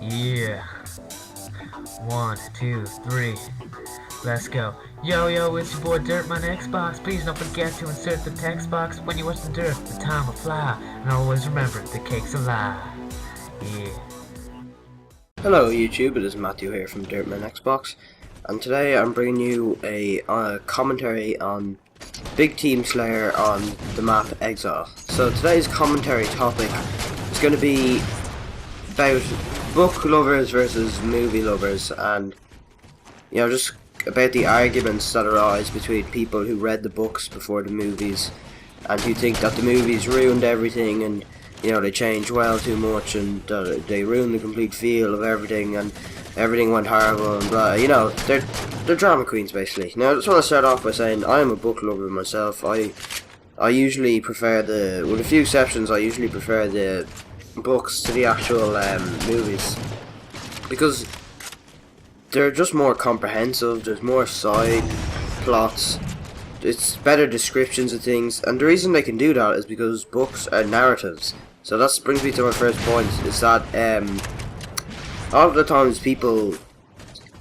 Yeah. 1, 2, 3. Let's go. Yo, it's your boy DerpManXbox. Please don't forget to insert the text box when you watch the Derp. The time will fly. And always remember, the cake's a lie. Yeah. Hello YouTube, it is Matthew here from DerpManXbox, and today I'm bringing you a commentary on Big Team Slayer on the map Exile. So today's commentary topic is going to be about book lovers versus movie lovers, and just about the arguments that arise between people who read the books before the movies and who think that the movies ruined everything, and they changed well too much, and they ruined the complete feel of everything, and everything went horrible, and blah. They're drama queens, basically. Now, I just want to start off by saying I am a book lover myself. I usually prefer with a few exceptions, I usually prefer the books to the actual movies, because they're just more comprehensive, there's more side plots, it's better descriptions of things, and the reason they can do that is because books are narratives. So that brings me to my first point, is that a lot of the times people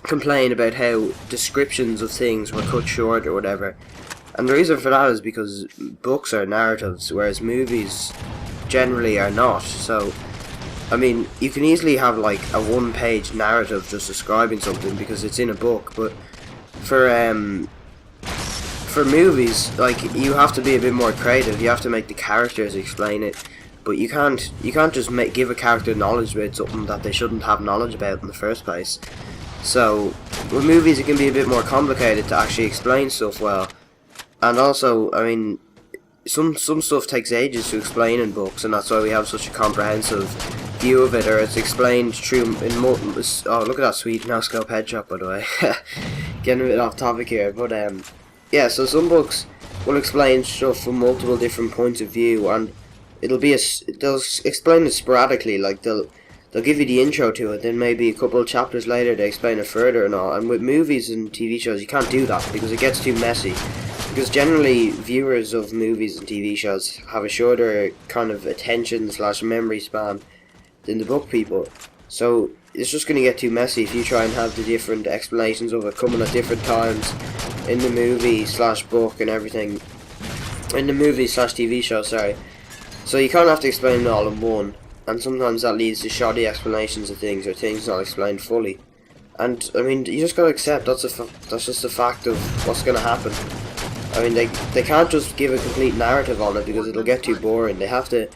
complain about how descriptions of things were cut short or whatever, and the reason for that is because books are narratives, whereas movies generally are not. So I mean, you can easily have like a one-page narrative just describing something because it's in a book, but for movies, like, you have to be a bit more creative. You have to make the characters explain it, but you can't just give a character knowledge about something that they shouldn't have knowledge about in the first place. So with movies, it can be a bit more complicated to actually explain stuff well, and also, I mean, some stuff takes ages to explain in books, and that's why we have such a comprehensive view of it, or it's explained through in multiple. Oh, look at that sweet no-scope headshot, by the way. Getting a bit off topic here, but yeah. So some books will explain stuff from multiple different points of view, and they'll explain it sporadically. Like they'll give you the intro to it, then maybe a couple of chapters later they explain it further and all. And with movies and TV shows, you can't do that because it gets too messy. Because generally, viewers of movies and TV shows have a shorter kind of attention/memory span than the book people. So it's just going to get too messy if you try and have the different explanations of it coming at different times in the movie/book and everything. In the movie/TV show, sorry. So you can't have to explain it all in one, and sometimes that leads to shoddy explanations of things, or things not explained fully. And I mean, you just gotta accept that's just a fact of what's gonna happen. I mean, they can't just give a complete narrative on it because it'll get too boring. They have to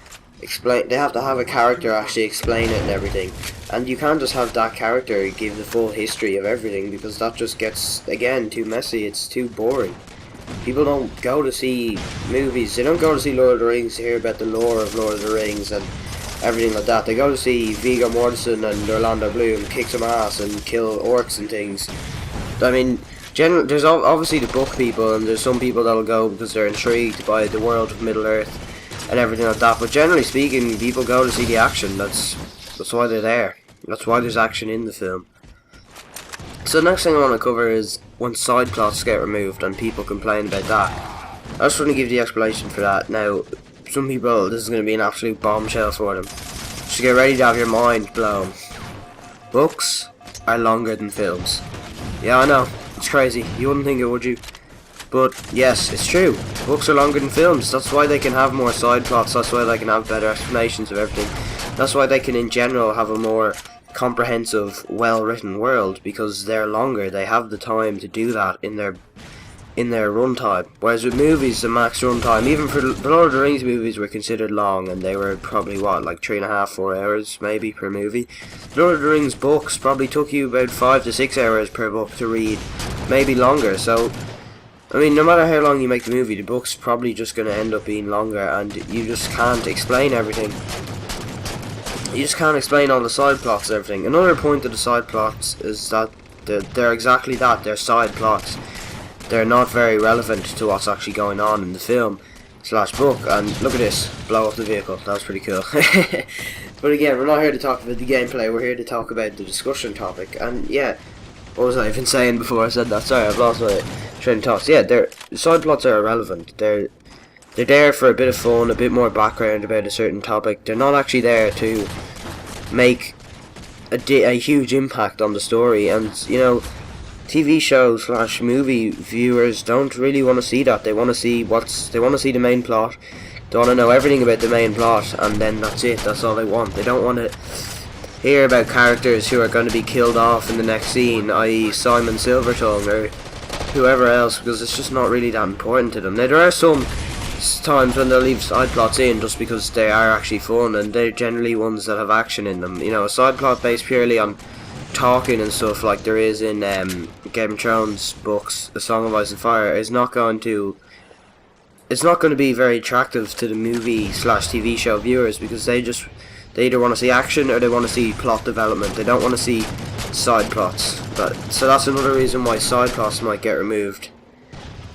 explain. They have to have a character actually explain it and everything. And you can't just have that character give the full history of everything, because that just gets, again, too messy. It's too boring. People don't go to see movies. They don't go to see Lord of the Rings to hear about the lore of Lord of the Rings and everything like that. They go to see Viggo Mortensen and Orlando Bloom kick some ass and kill orcs and things. I mean, there's obviously the book people, and there's some people that'll go because they're intrigued by the world of Middle Earth and everything like that. But generally speaking, people go to see the action. That's why they're there. That's why there's action in the film. So the next thing I want to cover is when side plots get removed and people complain about that. I just want to give the explanation for that. Now, some people, this is going to be an absolute bombshell for them. So get ready to have your mind blown. Books are longer than films. Yeah, I know. It's crazy. You wouldn't think it, would you? But yes, it's true. Books are longer than films. That's why they can have more side plots. That's why they can have better explanations of everything. That's why they can, in general, have a more comprehensive, well-written world, because they're longer. They have the time to do that in their runtime. Whereas with movies, the max runtime, even for the Lord of the Rings movies, were considered long, and they were probably like 3.5, 4 hours maybe per movie. The Lord of the Rings books probably took you about 5 to 6 hours per book to read, maybe longer. So I mean, no matter how long you make the movie, the book's probably just going to end up being longer, and you just can't explain everything. You just can't explain all the side plots and everything. Another point of the side plots is that they're exactly that. They're side plots. They're not very relevant to what's actually going on in the film/book. And look at this, blow up the vehicle. That was pretty cool. But again, we're not here to talk about the gameplay. We're here to talk about the discussion topic. And yeah, what was I even saying before I said that? Sorry, I've lost my train of thoughts. Yeah, side plots are irrelevant. They're there for a bit of fun, a bit more background about a certain topic. They're not actually there to make a huge impact on the story. And you know, TV shows / movie viewers don't really want to see that. They want to see the main plot. They want to know everything about the main plot, and then that's it. That's all they want. They don't want to hear about characters who are going to be killed off in the next scene, i.e. Simon Silvertongue or whoever else, because it's just not really that important to them. Now, there are some times when they'll leave side plots in just because they are actually fun, and they're generally ones that have action in them. You know, a side plot based purely on talking and stuff like there is in Game of Thrones books, A Song of Ice and Fire, is not going to be very attractive to the movie / TV show viewers, because they either want to see action or they want to see plot development. They don't want to see side plots. So that's another reason why side plots might get removed.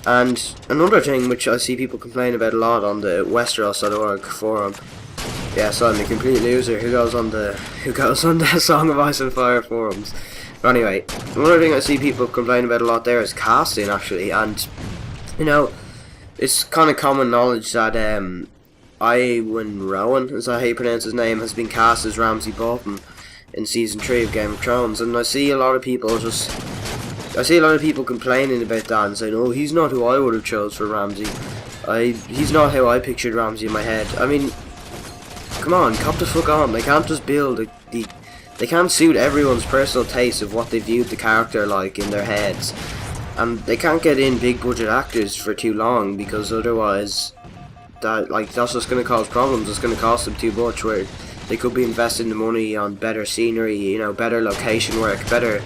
And another thing which I see people complain about a lot on the Westeros.org forum. Yes, I'm a complete loser who goes on the Song of Ice and Fire forums. But anyway, another thing I see people complain about a lot there is casting, actually. And you know, it's kind of common knowledge that Iwan Rowan, as I hate to pronounce his name, has been cast as Ramsay Bolton in season 3 of Game of Thrones, and I see a lot of people complaining about that and saying, "Oh, he's not who I would have chose for Ramsay. He's not how I pictured Ramsay in my head." I mean, come on, cop the fuck on. They can't just build they can't suit everyone's personal taste of what they viewed the character like in their heads, and they can't get in big budget actors for too long, because otherwise that's just going to cause problems. It's going to cost them too much, where they could be investing the money on better scenery, you know, better location work, better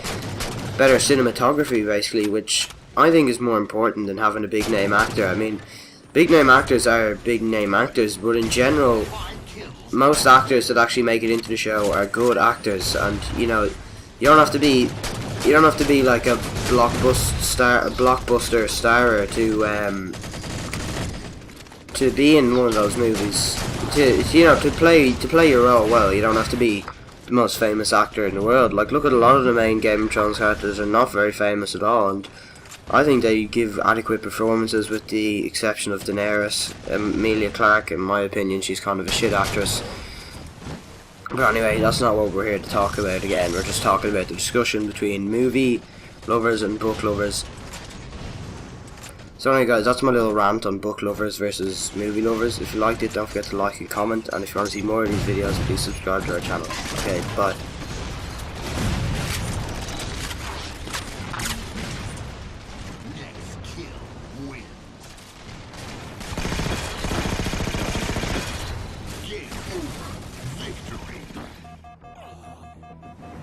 cinematography, basically, which I think is more important than having a big name actor. I mean, big name actors are big name actors, but in general, most actors that actually make it into the show are good actors. And you know, you don't have to be like a blockbuster star to be in one of those movies. To play your role well, you don't have to be the most famous actor in the world. Like, look at a lot of the main Game of Thrones characters are not very famous at all, and I think they give adequate performances, with the exception of Daenerys. Emilia Clarke, in my opinion, she's kind of a shit actress. But anyway, that's not what we're here to talk about again. We're just talking about the discussion between movie lovers and book lovers. So anyway guys, that's my little rant on book lovers versus movie lovers. If you liked it, don't forget to like and comment, and if you want to see more of these videos, please subscribe to our channel. Okay, bye.